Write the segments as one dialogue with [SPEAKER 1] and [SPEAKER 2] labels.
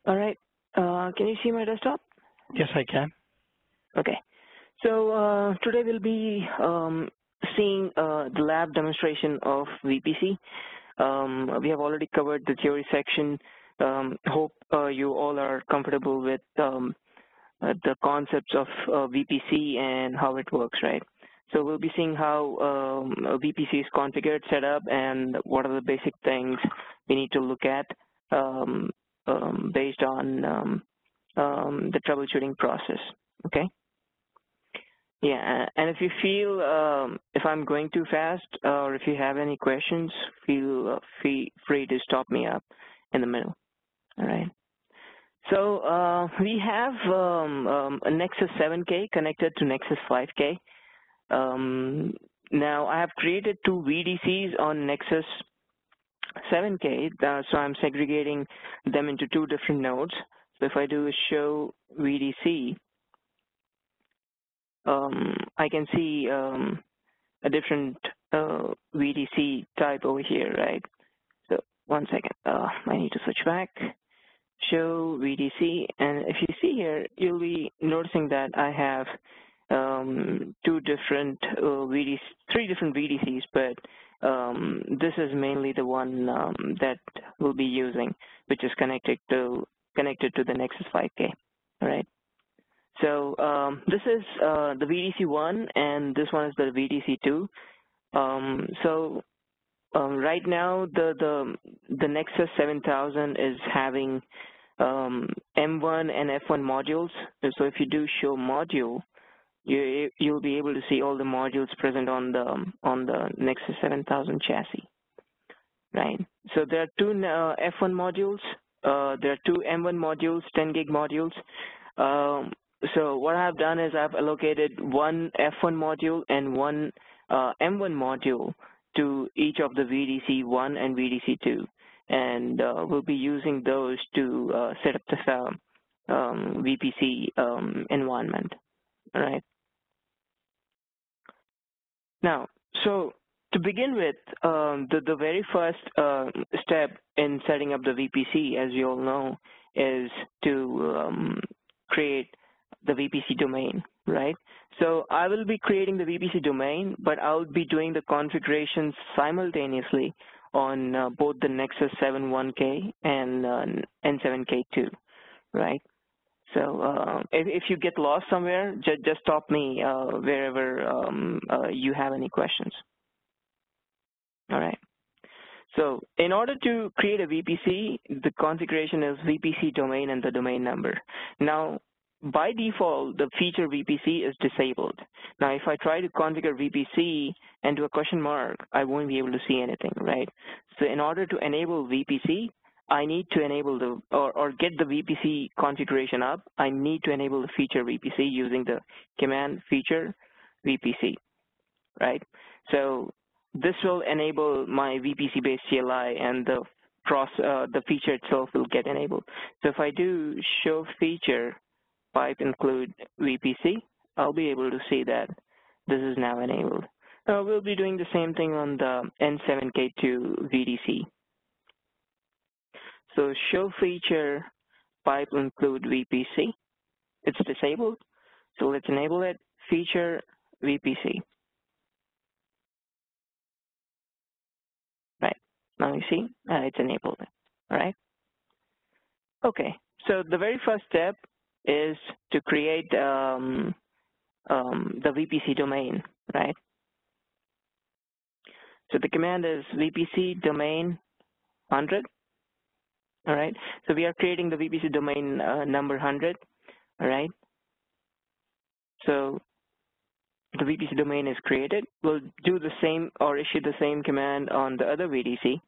[SPEAKER 1] All right. Can you see my desktop?
[SPEAKER 2] Yes, I can.
[SPEAKER 1] Okay. So today we'll be seeing the lab demonstration of vPC. We have already covered the theory section. Hope you all are comfortable with the concepts of vPC and how it works, right? So we'll be seeing how vPC is configured, set up, and what are the basic things we need to look at based on the troubleshooting process, okay? Yeah, and if you feel if I'm going too fast or if you have any questions, feel free to stop me up in the middle, all right? So we have a Nexus 7K connected to Nexus 5K. Now I have created two VDCs on Nexus 7K, so I'm segregating them into two different nodes. So if I do a show VDC, I can see a different VDC type over here, right? So one second, I need to switch back. Show VDC, and if you see here, you'll be noticing that I have three different VDCs, but this is mainly the one that we'll be using, which is connected to the Nexus 5K, all right? So this is the VDC1, and this one is the VDC2. Right now, the Nexus 7000 is having M1 and F1 modules. So if you do show module, you'll be able to see all the modules present on the Nexus 7000 chassis, right? So there are two F1 modules. There are two M1 modules, 10 gig modules. So what I've done is I've allocated one F1 module and one M1 module to each of the VDC1 and VDC2, and we'll be using those to set up the vPC environment, all right? Now, so to begin with, the very first step in setting up the vPC, as you all know, is to create the vPC domain, right? So I will be creating the vPC domain, but I'll be doing the configurations simultaneously on both the Nexus 7.1K and N7K2, right? So if you get lost somewhere, just stop me wherever you have any questions. All right. So in order to create a VPC, the configuration is VPC domain and the domain number. Now, by default, the feature VPC is disabled. Now, if I try to configure VPC and do a question mark, I won't be able to see anything, right? So in order to enable VPC, I need to enable or get the VPC configuration up. I need to enable the feature VPC using the command feature VPC, right? So this will enable my VPC-based CLI, and the feature itself will get enabled. So if I do show feature pipe include VPC, I'll be able to see that this is now enabled. We'll be doing the same thing on the N7K2 VDC. So show feature pipe include VPC. It's disabled, so let's enable it. Feature VPC. Right, now you see it's enabled, all right? Okay, so the very first step is to create the VPC domain, right? So the command is VPC domain 100, all right? So we are creating the VPC domain number 100, all right? So the VPC domain is created. We'll do the same or issue the same command on the other VDC,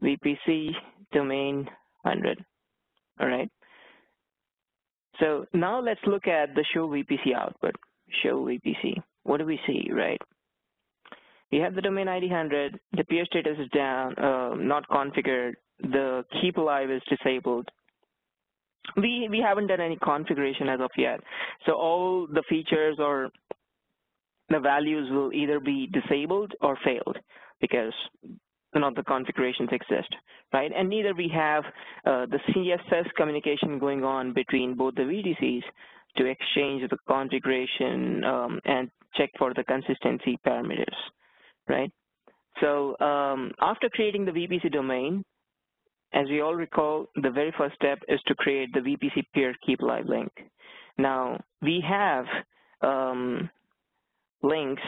[SPEAKER 1] VPC domain 100, all right? So now let's look at the show VPC output. Show VPC. What do we see, right? We have the domain ID 100. The peer status is down, not configured. The keep alive is disabled. We haven't done any configuration as of yet. So all the features or the values will either be disabled or failed, because none of the configurations exist, right? And neither we have the CSS communication going on between both the VDCs to exchange the configuration and check for the consistency parameters, right? So after creating the VPC domain, as we all recall, the very first step is to create the VPC peer keep live link. Now, we have links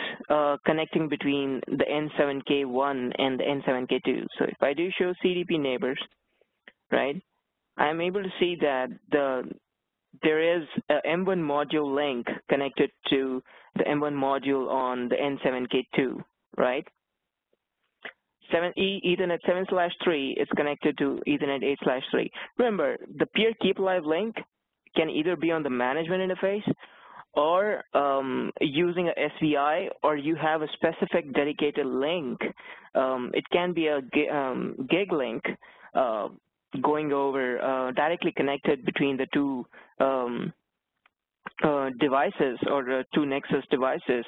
[SPEAKER 1] connecting between the N7K1 and the N7K2. So if I do show CDP neighbors, right, I'm able to see that there is a M1 module link connected to the M1 module on the N7K2, right? Ethernet 7/3 is connected to Ethernet 8/3. Remember, the peer keep live link can either be on the management interface or using a SVI, or you have a specific dedicated link. It can be a gig link going over directly connected between the two devices or two Nexus devices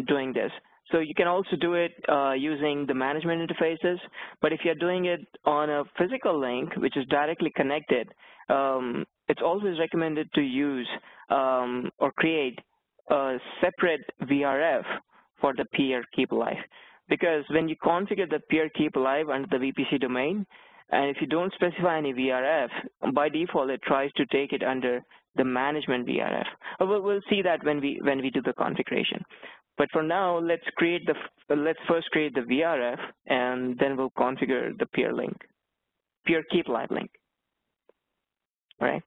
[SPEAKER 1] doing this. So you can also do it using the management interfaces, but if you're doing it on a physical link, which is directly connected, it's always recommended to use or create a separate VRF for the peer keep alive. Because when you configure the peer keep alive under the VPC domain, and if you don't specify any VRF, by default it tries to take it under the management VRF. We'll see that when we do the configuration. But for now, let's first create the VRF, and then we'll configure the peer keep live link. All right.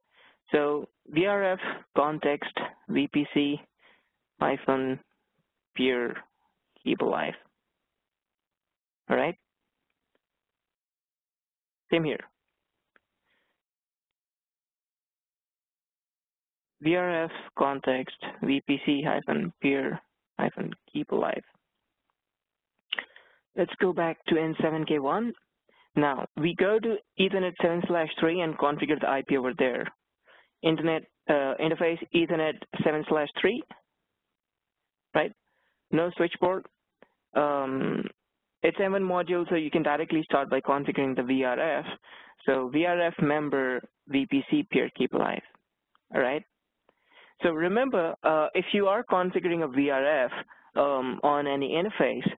[SPEAKER 1] So VRF context VPC hyphen peer keep alive. All right. Same here. VRF context VPC hyphen peer hyphen keep alive. Let's go back to N7K1. Now we go to Ethernet 7/3 and configure the IP over there. Internet interface Ethernet 7/3, right? No switchboard. It's M1 module, so you can directly start by configuring the VRF. So VRF member VPC peer keep alive. All right. So remember, if you are configuring a VRF on any interface,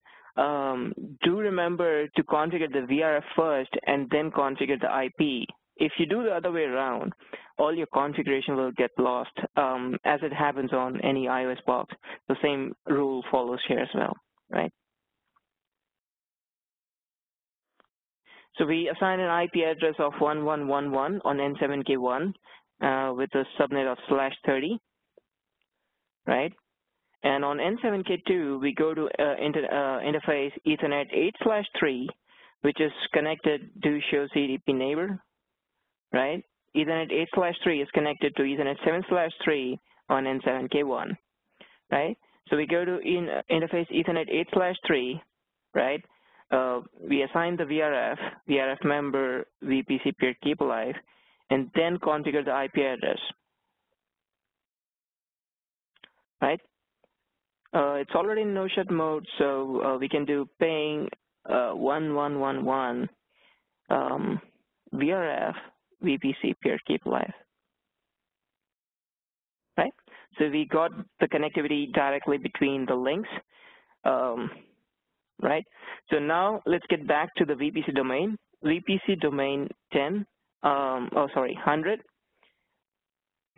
[SPEAKER 1] do remember to configure the VRF first and then configure the IP. If you do the other way around, all your configuration will get lost, as it happens on any iOS box. The same rule follows here as well, right? So we assign an IP address of 1111 on N7K1 with a subnet of /30, right? And on N7K2, we go to interface Ethernet 8/3, which is connected to show CDP neighbor, right? Ethernet 8/3 is connected to Ethernet 7/3 on N7K1, right? So we go to interface Ethernet 8/3, right? We assign the VRF member VPC peer keep alive, and then configure the IP address, right? It's already in no-shut mode, so we can do ping 1111 VRF VPC peer keep alive, right? So we got the connectivity directly between the links, right? So now let's get back to the VPC domain. VPC domain 100.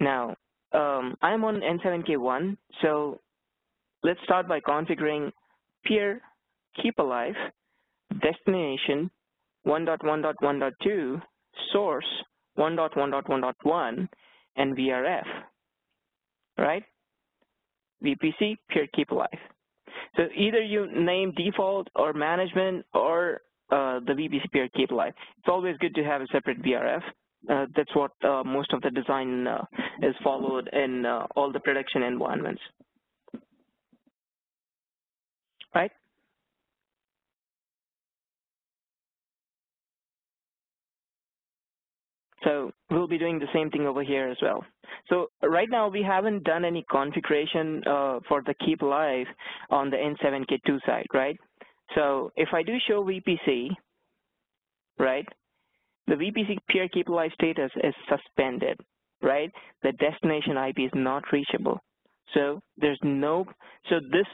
[SPEAKER 1] Now, I'm on N7K1, so let's start by configuring peer keep alive, destination 1.1.1.2, source 1.1.1.1, and VRF, right? VPC peer keep alive. So either you name default or management or the VPC peer keep alive. It's always good to have a separate VRF. That's what most of the design is followed in all the production environments, right? So we'll be doing the same thing over here as well. So right now we haven't done any configuration for the keep alive on the N7K2 side, right? So if I do show VPC, right, the VPC peer keep alive status is suspended, right? The destination IP is not reachable. So there's no, so this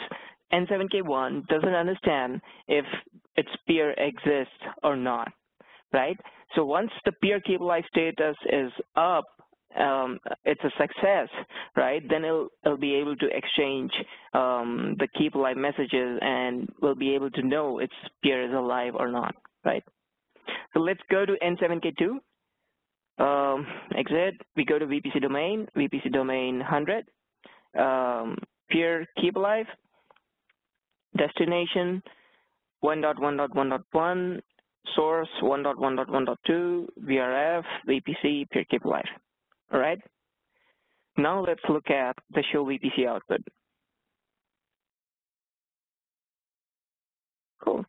[SPEAKER 1] N7K1 doesn't understand if its peer exists or not, right? So once the peer keep alive status is up, it's a success, right? Then it'll be able to exchange the keep alive messages and will be able to know its peer is alive or not, right? So let's go to N7K2. Exit. We go to VPC domain 100. Peer keep alive. Destination 1.1.1.1. Source 1.1.1.2. VRF, VPC, peer keep alive. All right. Now let's look at the show VPC output. Cool.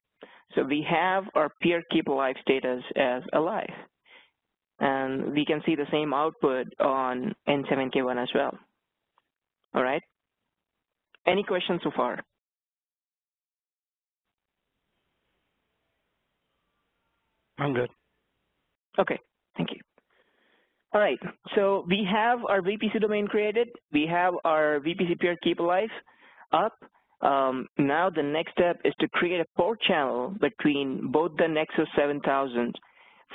[SPEAKER 1] So we have our peer keep alive status as alive. And we can see the same output on N7K1 as well. All right. Any questions so far?
[SPEAKER 2] I'm good.
[SPEAKER 1] Okay, thank you. All right, so we have our VPC domain created. We have our VPC peer keep alive up. Now the next step is to create a port channel between both the Nexus 7000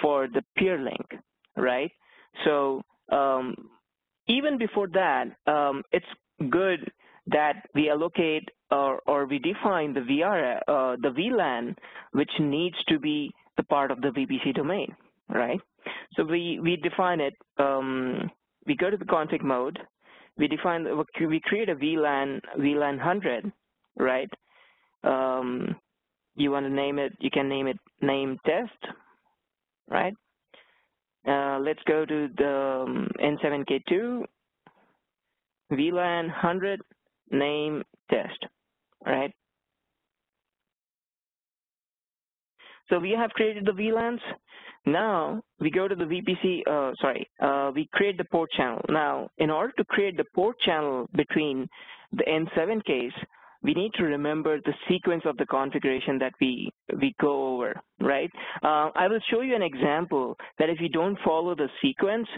[SPEAKER 1] for the peer link, right? So even before that, it's good that we allocate or we define the the VLAN, which needs to be the part of the VPC domain, right? So we define it. We go to the config mode. We create a VLAN 100, right? You want to name it? You can name it name test, right? Let's go to the N7K2 VLAN 100 name test, right? So we have created the VLANs. Now we go to the VPC, we create the port channel. Now, in order to create the port channel between the N7 case, we need to remember the sequence of the configuration that we go over, right? I will show you an example that if you don't follow the sequence,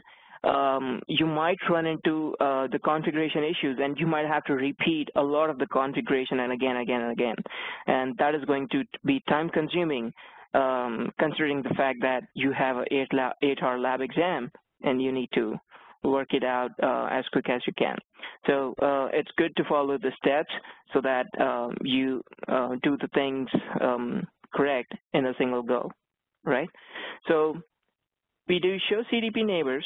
[SPEAKER 1] you might run into the configuration issues, and you might have to repeat a lot of the configuration and again. And that is going to be time consuming, considering the fact that you have an 8-hour lab exam and you need to work it out as quick as you can. So it's good to follow the steps so that you do the things correct in a single go, right? So we do show CDP neighbors.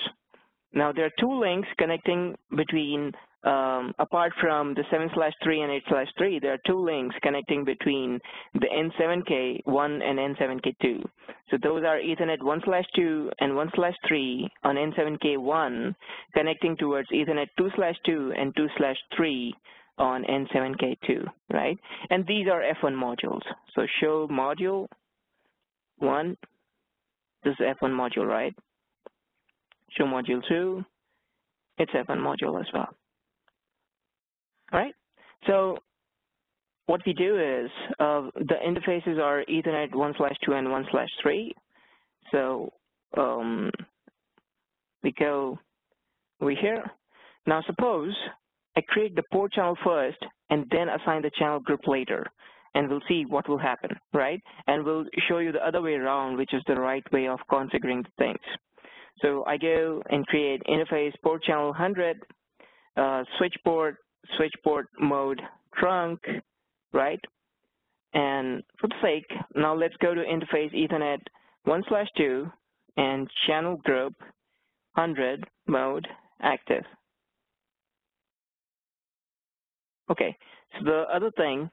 [SPEAKER 1] Now there are two links connecting between, apart from the 7/3 and 8/3, there are two links connecting between the N7K1 and N7K2. So those are Ethernet 1/2 and 1/3 on N7K1, connecting towards Ethernet 2/2 and 2/3 on N7K2, right? And these are F1 modules. So show module 1, this is F1 module, right? Show module 2, it's F1 module as well. All right, so what we do is the interfaces are Ethernet 1/2 and 1/3. So we go over here. Now suppose I create the port channel first and then assign the channel group later, and we'll see what will happen, right? And we'll show you the other way around, which is the right way of configuring the things. So I go and create interface port channel 100, switch port mode trunk, right? And for the sake, now let's go to interface Ethernet 1/2 and channel group 100 mode active. Okay, so the other thing,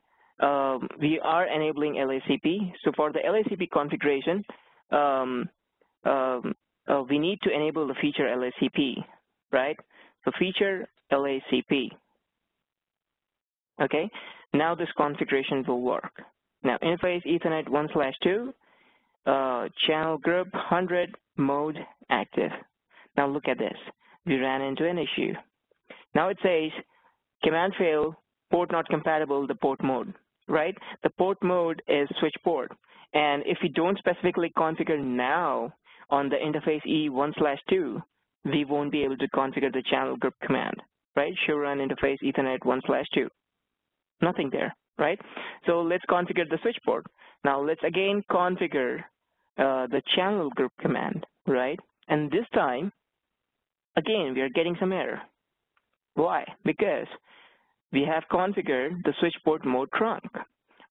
[SPEAKER 1] we are enabling LACP. So for the LACP configuration, we need to enable the feature LACP, right? So feature LACP. Okay, now this configuration will work. Now interface Ethernet 1/2, channel group 100 mode active. Now look at this. We ran into an issue. Now it says command fail, port not compatible, the port mode, right? The port mode is switch port. And if we don't specifically configure now on the interface E1/2, we won't be able to configure the channel group command, right? Show run interface Ethernet 1/2. Nothing there, right? So let's configure the switch port. Now let's again configure the channel group command, right? And this time, again, we are getting some error. Why? Because we have configured the switch port mode trunk,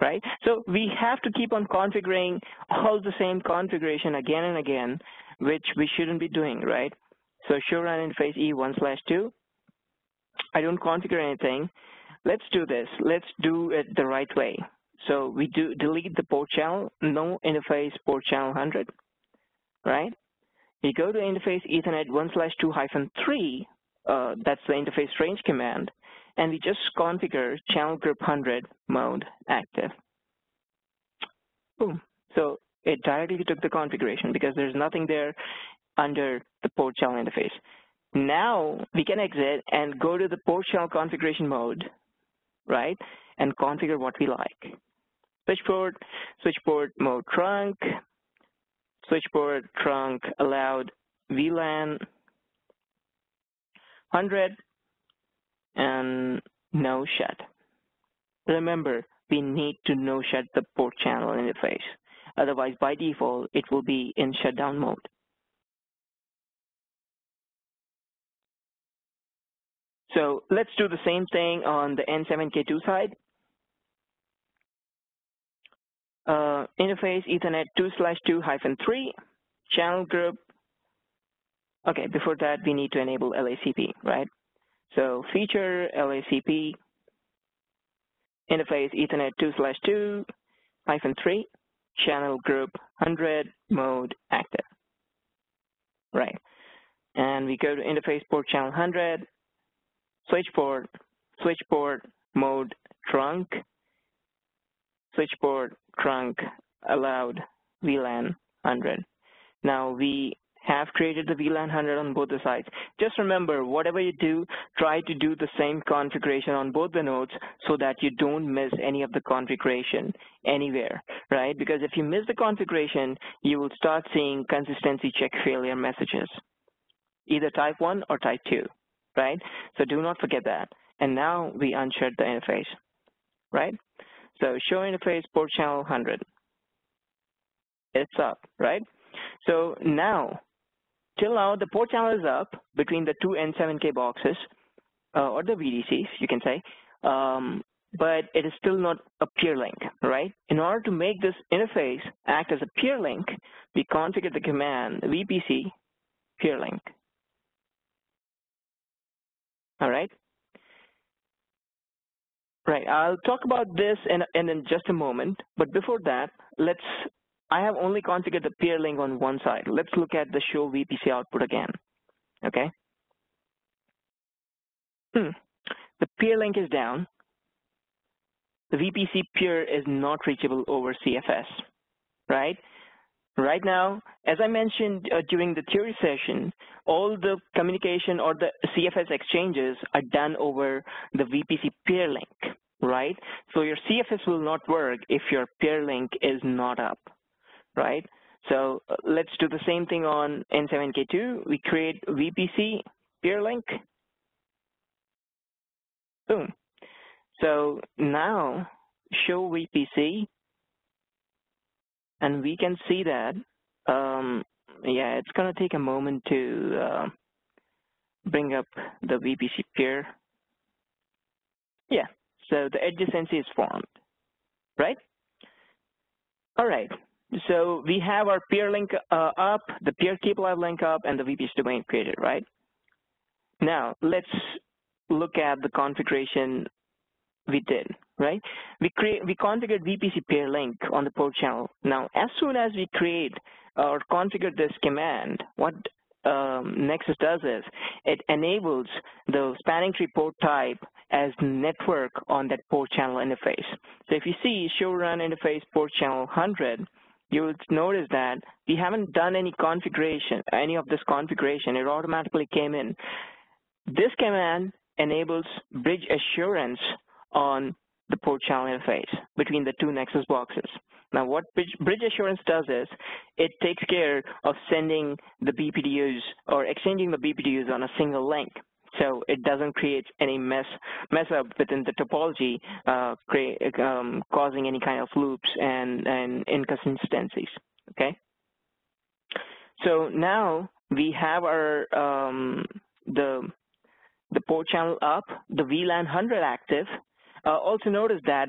[SPEAKER 1] right? So we have to keep on configuring all the same configuration again and again, which we shouldn't be doing, right? So show run interface E1/2. I don't configure anything. Let's do this. Let's do it the right way. So we do delete the port channel, no interface port channel 100, right? We go to interface Ethernet 1/2-3, that's the interface range command, and we just configure channel group 100 mode active. Boom. So it directly took the configuration because there's nothing there under the port channel interface. Now we can exit and go to the port channel configuration mode, right, and configure what we like. Switch port mode trunk, switch port trunk allowed VLAN 100, and no shut. Remember, we need to no shut the port channel interface. Otherwise, by default, it will be in shutdown mode. So let's do the same thing on the N7K2 side. Interface Ethernet 2/2-3, channel group. Okay, before that, we need to enable LACP, right? So feature LACP, interface Ethernet 2/2-3, channel group 100 mode active, right? And we go to interface port channel 100, switch port mode trunk, switch port trunk allowed VLAN 100. Now we have created the VLAN 100 on both the sides. Just remember, whatever you do, try to do the same configuration on both the nodes so that you don't miss any of the configuration anywhere, right? Because if you miss the configuration, you will start seeing consistency check failure messages, either type 1 or type 2, right? So do not forget that. And now we unshut the interface, right? So show interface port channel 100. It's up, right? So now, till now, the port channel is up between the two N7K boxes, or the VDCs, you can say, but it is still not a peer link, right? In order to make this interface act as a peer link, we configure the command vPC peer link. All right? Right, I'll talk about this in just a moment, but before that, I have only configured the peer link on one side. Let's look at the show vPC output again, okay? The peer link is down. The vPC peer is not reachable over CFS, right? Right now, as I mentioned during the theory session, all the communication or the CFS exchanges are done over the vPC peer link, right? So your CFS will not work if your peer link is not up, right? So let's do the same thing on N7K2. We create vPC peer link. Boom. So now show vPC, and we can see that, yeah, it's going to take a moment to bring up the vPC peer. Yeah, so the adjacency is formed, right? All right, so we have our peer link up, the peer keep live link up, and the vPC domain created, right? Now, let's look at the configuration we did, right? We configured vPC peer link on the port channel. Now, as soon as we create or configure this command, what Nexus does is it enables the spanning tree port type as network on that port channel interface. So if you see show run interface port channel 100, you will notice that we haven't done any configuration, any of this configuration. It automatically came in. This command enables bridge assurance on the port channel interface between the two Nexus boxes. Now, what bridge assurance does is it takes care of sending the BPDUs or exchanging the BPDUs on a single link. So it doesn't create any mess up within the topology, causing any kind of loops and inconsistencies. Okay. So now we have our the port channel up, the VLAN 100 active. Also notice that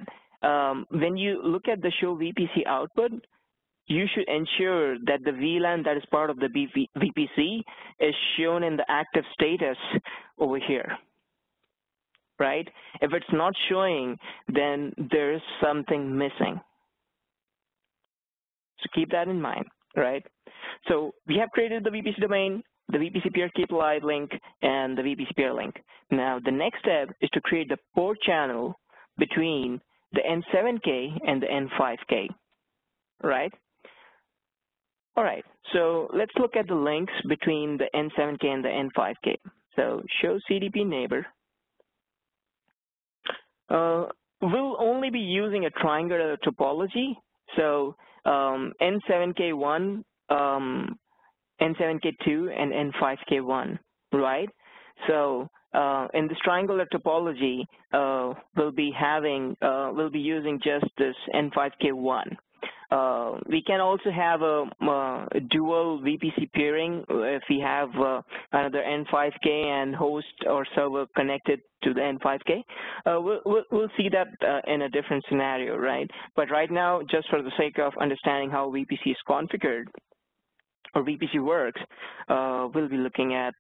[SPEAKER 1] when you look at the show VPC output, you should ensure that the VLAN that is part of the vPC is shown in the active status over here, right? If it's not showing, then there's something missing. So keep that in mind, right? So we have created the VPC domain, the VPC peer keep live link, and the VPC peer link. Now, the next step is to create the port channel between the N7K and the N5K, right? All right, so let's look at the links between the N7K and the N5K. So show CDP neighbor. We'll only be using a triangular topology. So N7K1, N7K2, and N5K1, right? So in this triangular topology, we'll be using just this N5K1. We can also have a dual VPC peering if we have another N5K and host or server connected to the N5K. We'll see that in a different scenario, right? But right now, just for the sake of understanding how VPC is configured or VPC works, we'll be looking at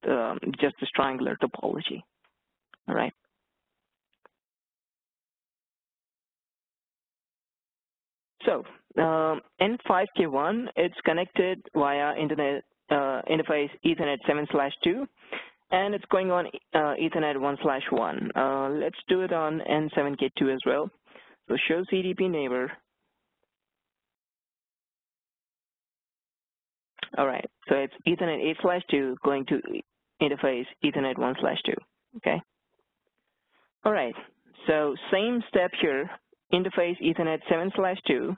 [SPEAKER 1] just this triangular topology, all right? So N5K1, it's connected via internet interface Ethernet 7/2, and it's going on Ethernet 1/1. Let's do it on N7K2 as well. So show CDP neighbor. All right, so it's Ethernet 8/2 going to interface Ethernet 1/2, okay? All right, so same step here, interface Ethernet 7/2,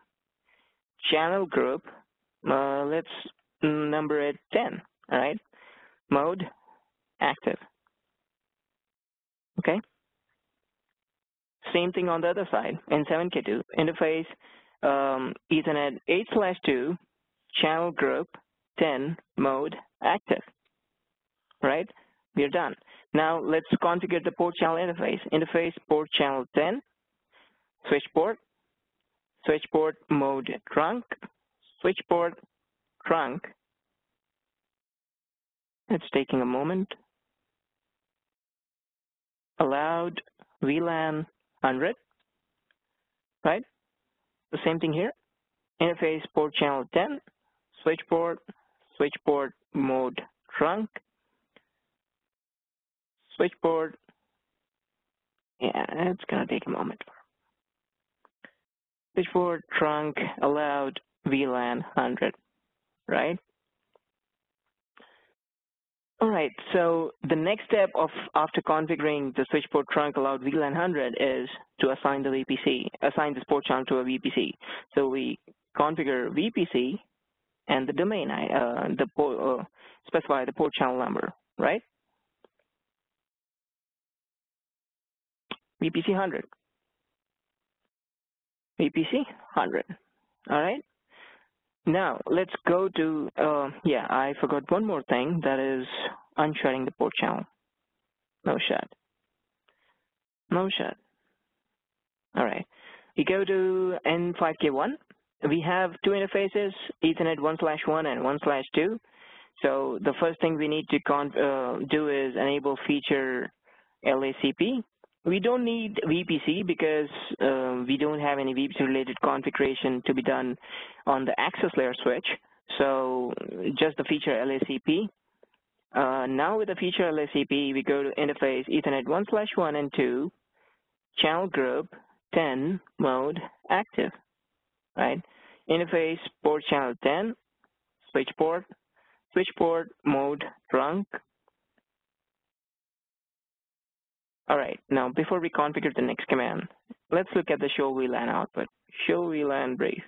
[SPEAKER 1] channel group, let's number it 10, all right? Mode, active, okay? Same thing on the other side, N7K2, interface Ethernet 8/2, channel group, 10, mode, active, right? We're done. Now let's configure the port channel interface. Interface port channel 10, switch port mode trunk, switch port trunk. It's taking a moment. Allowed VLAN 100, right? The same thing here. Interface port channel 10, switch port mode trunk, switch port. Yeah, it's gonna take a moment. Switch port trunk allowed VLAN 100, right? All right, so the next step after configuring the switch port trunk allowed VLAN 100 is to assign assign this port channel to a VPC. So we configure VPC and the domain, specify the port channel number, right? VPC 100. VPC 100, all right? Now, let's go to, yeah, I forgot one more thing, that is unshutting the port channel. No shut. No shut. All right. We go to N5K1. We have two interfaces, Ethernet 1/1 and 1/2. So the first thing we need to do is enable feature LACP. We don't need VPC because we don't have any VPC-related configuration to be done on the access layer switch. So just the feature LACP. Now with the feature LACP, we go to interface Ethernet 1/1 and 2, channel group 10, mode active, right? Interface port channel 10, switch port mode trunk. All right, now before we configure the next command, let's look at the show VLAN output. Show VLAN brief.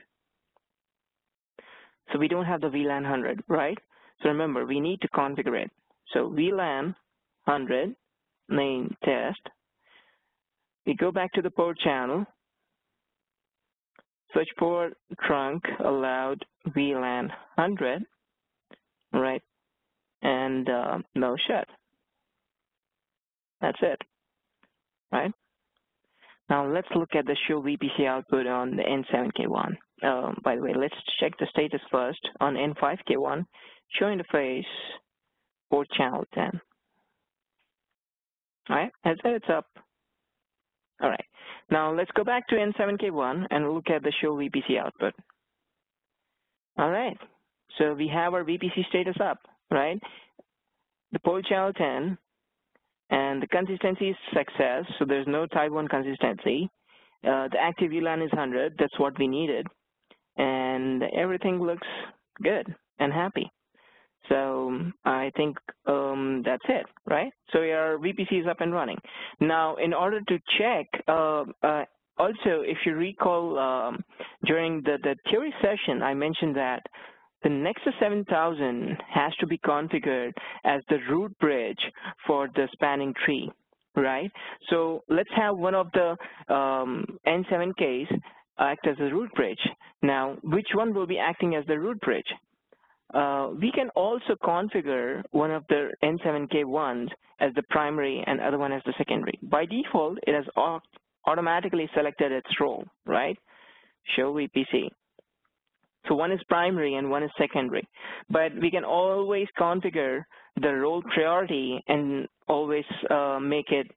[SPEAKER 1] So we don't have the VLAN 100, right? So remember, we need to configure it. So VLAN 100 main test. We go back to the port channel. Switch port trunk allowed VLAN 100, right? And no shut. That's it, right? Now let's look at the show VPC output on the N7K1. By the way, let's check the status first on N5K1. Show interface port channel 10. All right, it's up. All right, now let's go back to N7K1 and look at the show VPC output. All right, so we have our VPC status up, right? The port channel 10, and the consistency is success, so there's no type 1 consistency. The active VLAN is 100, that's what we needed, and everything looks good and happy. So I think that's it, right? So your VPC is up and running. Now, in order to check, also, if you recall, during the theory session, I mentioned that the Nexus 7000 has to be configured as the root bridge for the spanning tree, right? So let's have one of the N7Ks act as a root bridge. Now, which one will be acting as the root bridge? We can also configure one of the N7K1s as the primary and other one as the secondary. By default, it has automatically selected its role, right? Show VPC. So one is primary and one is secondary. But we can always configure the role priority and always make it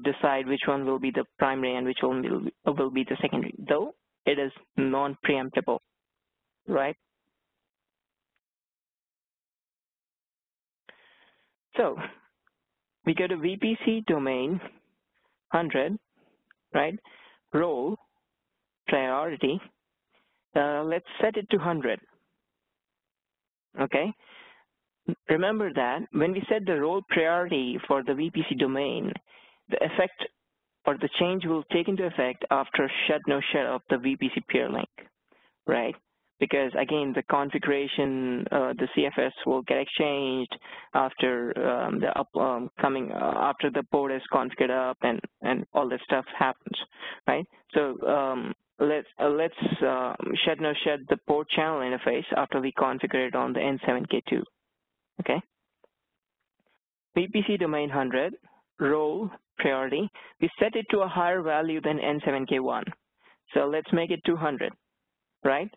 [SPEAKER 1] decide which one will be the primary and which one will be the secondary, though it is non-preemptible, right? So we go to VPC domain 100, right? Role priority. Let's set it to 100. Okay. Remember that when we set the role priority for the VPC domain, the effect or the change will take into effect after shut no shut of the VPC peer link, right? Because again, the configuration, the CFS will get exchanged after after the port is configured up and all that stuff happens, right? So let's shut no shut the port channel interface after we configure it on the N7K2. Okay. VPC domain 100 role priority. We set it to a higher value than N7K1. So let's make it 200, right?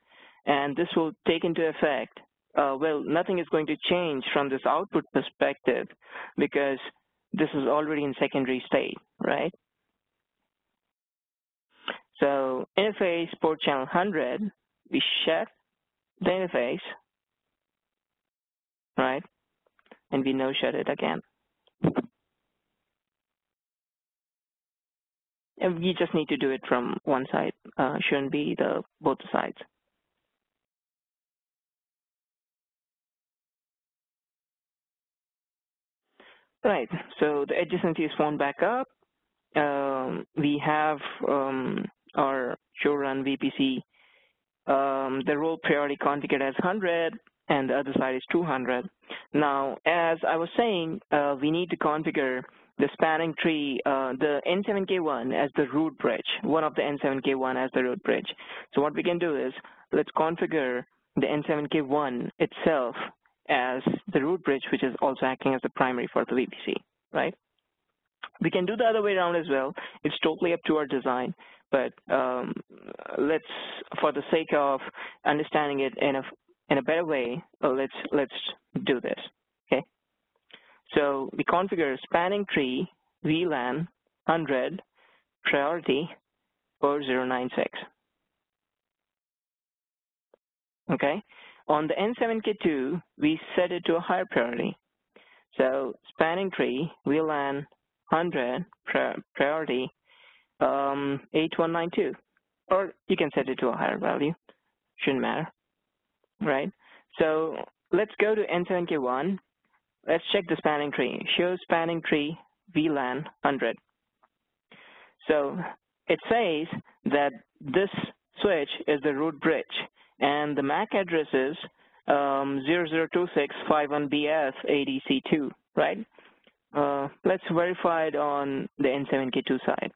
[SPEAKER 1] And this will take into effect, well, nothing is going to change from this output perspective because this is already in secondary state, right? So interface port channel 100, we shut the interface, right? And we no shut it again. And we just need to do it from one side, shouldn't be both sides. Right, so the adjacency is found back up. We have our show run VPC, the role priority configured as 100, and the other side is 200. Now, as I was saying, we need to configure the spanning tree, the N7K1 as the root bridge, one of the N7K1 as the root bridge. So what we can do is, let's configure the N7K1 itself as the root bridge, which is also acting as the primary for the VPC, right? We can do the other way around as well. It's totally up to our design, but let's, for the sake of understanding it in a better way, let's do this, okay? So we configure spanning tree VLAN 100 priority 4096. Okay. On the N7K2, we set it to a higher priority. So spanning tree VLAN 100 priority 8192, or you can set it to a higher value. Shouldn't matter, right? So let's go to N7K1. Let's check the spanning tree. Show spanning tree VLAN 100. So it says that this switch is the root bridge, and the MAC address is 002651BF ADC2, right? Let's verify it on the N7K2 side.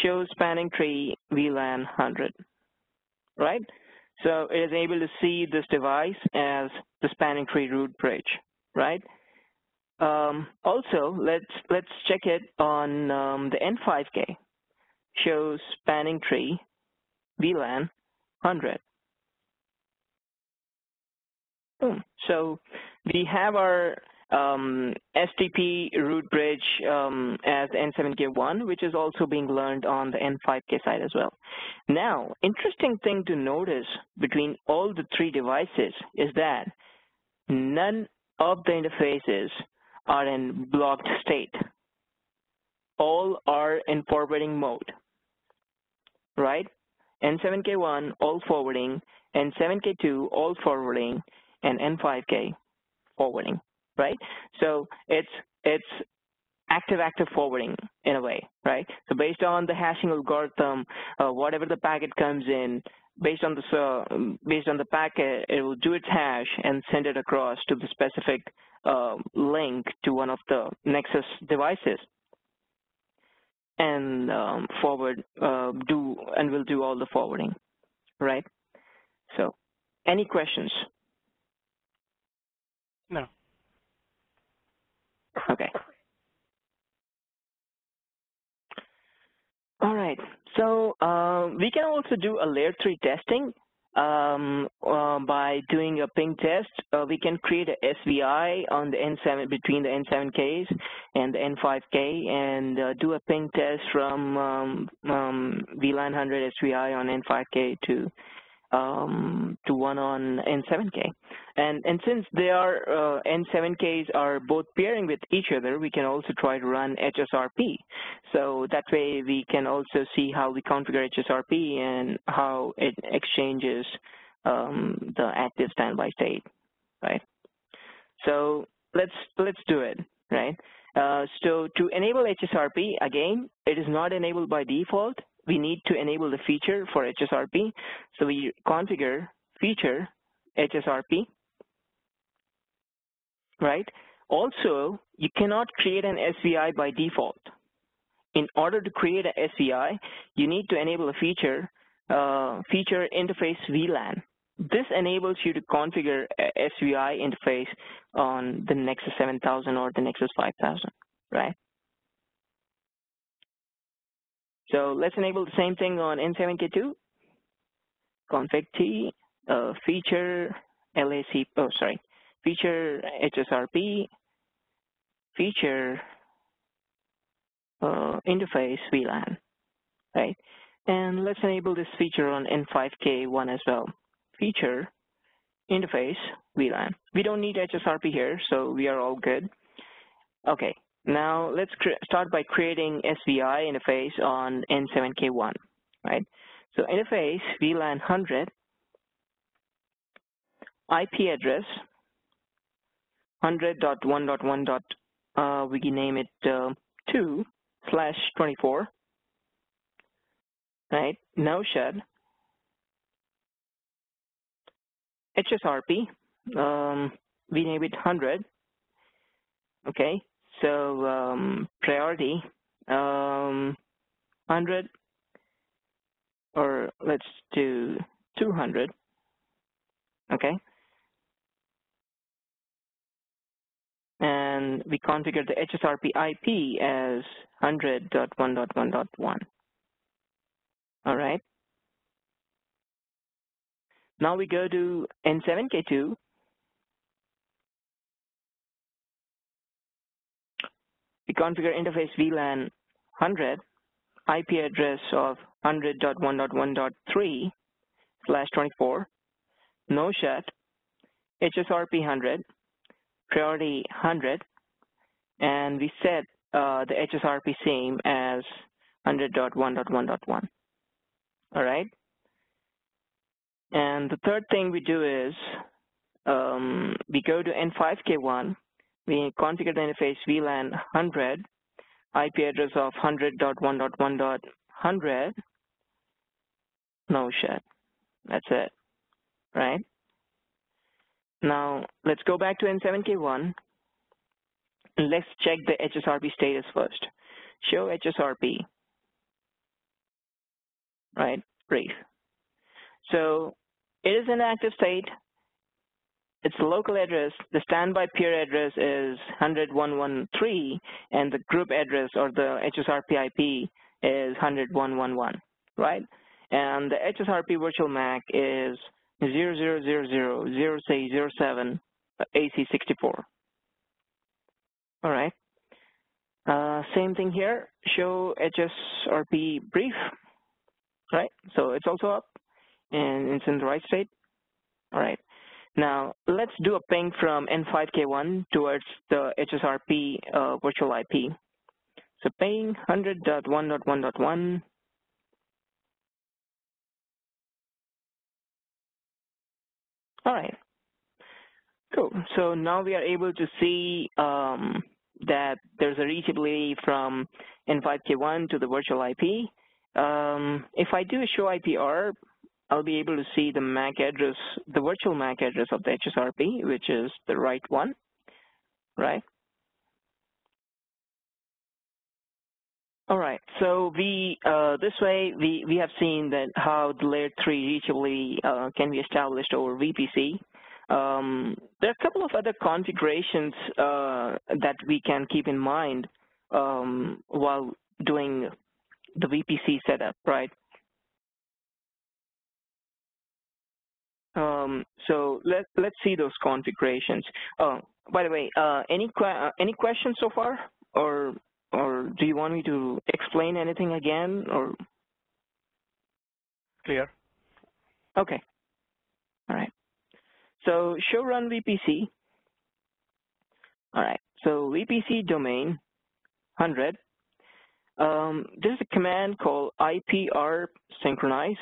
[SPEAKER 1] Shows spanning tree VLAN 100, right? So it is able to see this device as the spanning tree root bridge, right? Also, let's check it on the N5K. Shows spanning tree VLAN 100. Boom. So we have our STP root bridge as N7K1, which is also being learned on the N5K side as well. Now, interesting thing to notice between all the three devices is that none of the interfaces are in blocked state. All are in forwarding mode, right? N7K1, all forwarding, N7K2, all forwarding, and N5K, forwarding, right? So it's active forwarding in a way, right? So based on the hashing algorithm, whatever the packet comes in, based on the packet, it will do its hash and send it across to the specific link to one of the Nexus devices, and will do all the forwarding, right? So, any questions?
[SPEAKER 2] No.
[SPEAKER 1] Okay. All right. So we can also do a layer 3 testing by doing a ping test. We can create a SVI on the N7 between the N7Ks and the N5K and do a ping test from VLAN 100 SVI on N5K to one on N7K. And since they are N7Ks are both pairing with each other, we can also try to run HSRP. So that way we can also see how we configure HSRP and how it exchanges the active standby state, right? So let's do it, right? So to enable HSRP, again, it is not enabled by default. We need to enable the feature for HSRP. So we configure feature HSRP, right? Also, you cannot create an SVI by default. In order to create an SVI, you need to enable a feature interface VLAN. This enables you to configure a SVI interface on the Nexus 7000 or the Nexus 5000, right? So let's enable the same thing on N7K2. Config T, feature LAC, feature HSRP, feature interface VLAN, right? And let's enable this feature on N5K1 as well. Feature interface VLAN. We don't need HSRP here, so we are all good. Okay. Now let's start by creating SVI interface on N7K1, right? So interface VLAN 100, IP address 100.1.1. We can name it 2/24, right? No shed. HSRP, we name it 100, okay? So priority 100, or let's do 200, okay? And we configure the HSRP IP as 100.1.1.1. All right. Now we go to N7K2. We configure interface VLAN 100, IP address of 100.1.1.3/24, no shut, HSRP 100, priority 100, and we set the HSRP same as 100.1.1.1. All right. And the third thing we do is we go to N5K1. We configure the interface VLAN 100, IP address of 100.1.1.100, no shit. That's it, right? Now, let's go back to N7K1, and let's check the HSRP status first. Show HSRP, right, brief. So it is in active state. Its local address, the standby peer address is 100.1.1.3, and the group address or the HSRP IP is 100.1.1.1, right? And the HSRP virtual MAC is 00000607 AC64. All right. Same thing here. Show HSRP brief, right? So it's also up, and it's in the right state. All right. Now, let's do a ping from N5K1 towards the HSRP virtual IP. So ping 100.1.1.1. All right, cool. So now we are able to see that there's a reachability from N5K1 to the virtual IP. If I do a show IPR, I'll be able to see the MAC address, the virtual MAC address of the HSRP, which is the right one, right? All right, so we this way we have seen that how the layer 3 reachability can be established over VPC. There are a couple of other configurations that we can keep in mind while doing the VPC setup, right? So let's see those configurations. Oh, by the way, any questions so far, or do you want me to explain anything again, or?
[SPEAKER 2] Clear.
[SPEAKER 1] Okay. All right. So show run VPC. All right. So VPC domain 100. There's a command called IPR synchronize.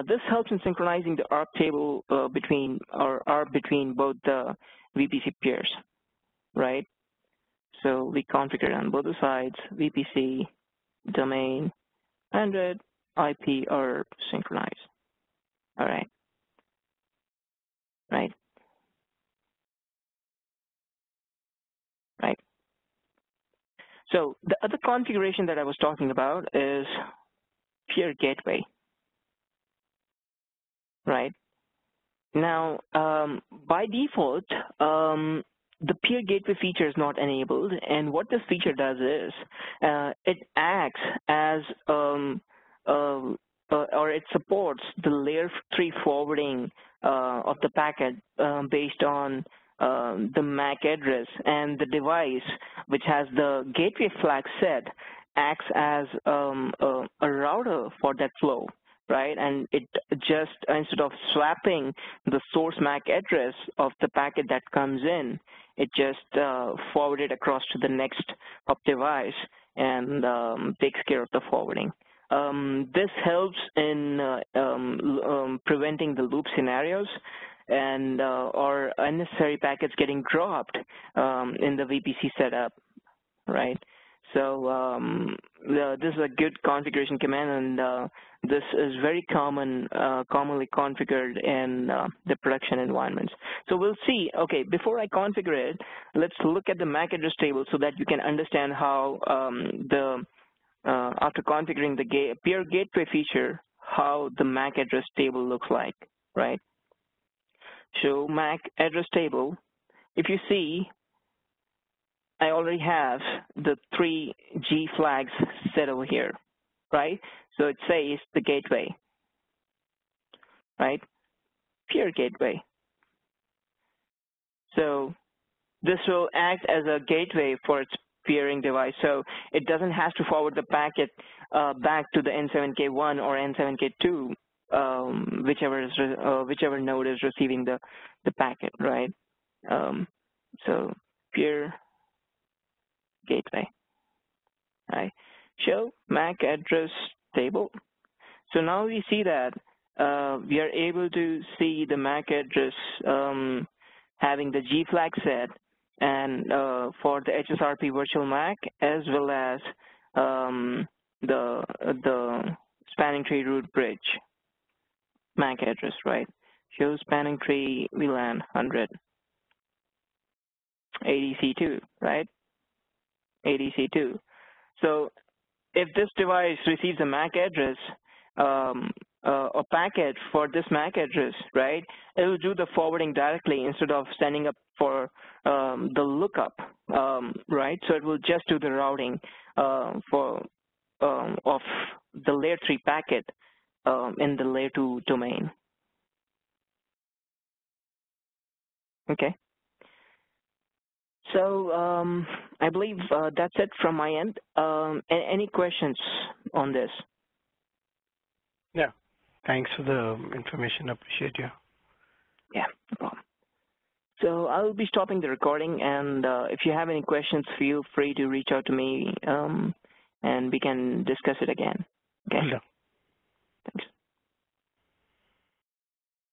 [SPEAKER 1] This helps in synchronizing the ARP table between both the VPC peers, right? So we configure on both the sides, VPC domain 100 IPR synchronize. All right, right. So the other configuration that I was talking about is peer gateway. Right. Now, by default, the peer gateway feature is not enabled, and what this feature does is it acts as or it supports the layer 3 forwarding of the packet based on the MAC address, and the device which has the gateway flag set acts as a router for that flow. Right, and it just, instead of swapping the source MAC address of the packet that comes in, it just forwarded across to the next hop device and takes care of the forwarding. This helps in preventing the loop scenarios and or unnecessary packets getting dropped in the VPC setup, right? So this is a good configuration command, and this is very commonly configured in the production environments. So we'll see. Okay, before I configure it, let's look at the MAC address table so that you can understand how after configuring the peer gateway feature, how the MAC address table looks like, right? So MAC address table, if you see, I already have the 3 G flags set over here, right? So it says the gateway, right? Peer gateway. So this will act as a gateway for its peering device. So it doesn't have to forward the packet back to the N7K1 or N7K2, whichever node is receiving the packet, right? So peer gateway. Right. Show MAC address table. So now we see that we are able to see the MAC address having the G flag set, and for the HSRP virtual MAC, as well as the spanning tree root bridge MAC address, right? Show spanning tree VLAN 100 ADC2, right? ADC2. So if this device receives a MAC address, a packet for this MAC address, right, it will do the forwarding directly instead of sending up for the lookup, right? So it will just do the routing of the layer 3 packet in the layer 2 domain. Okay. So I believe that's it from my end. Any questions on this?
[SPEAKER 2] Yeah. Thanks for the information. Appreciate you.
[SPEAKER 1] Yeah, no problem. So I'll be stopping the recording, and if you have any questions, feel free to reach out to me, and we can discuss it again. Okay.
[SPEAKER 2] Yeah.
[SPEAKER 1] Thanks.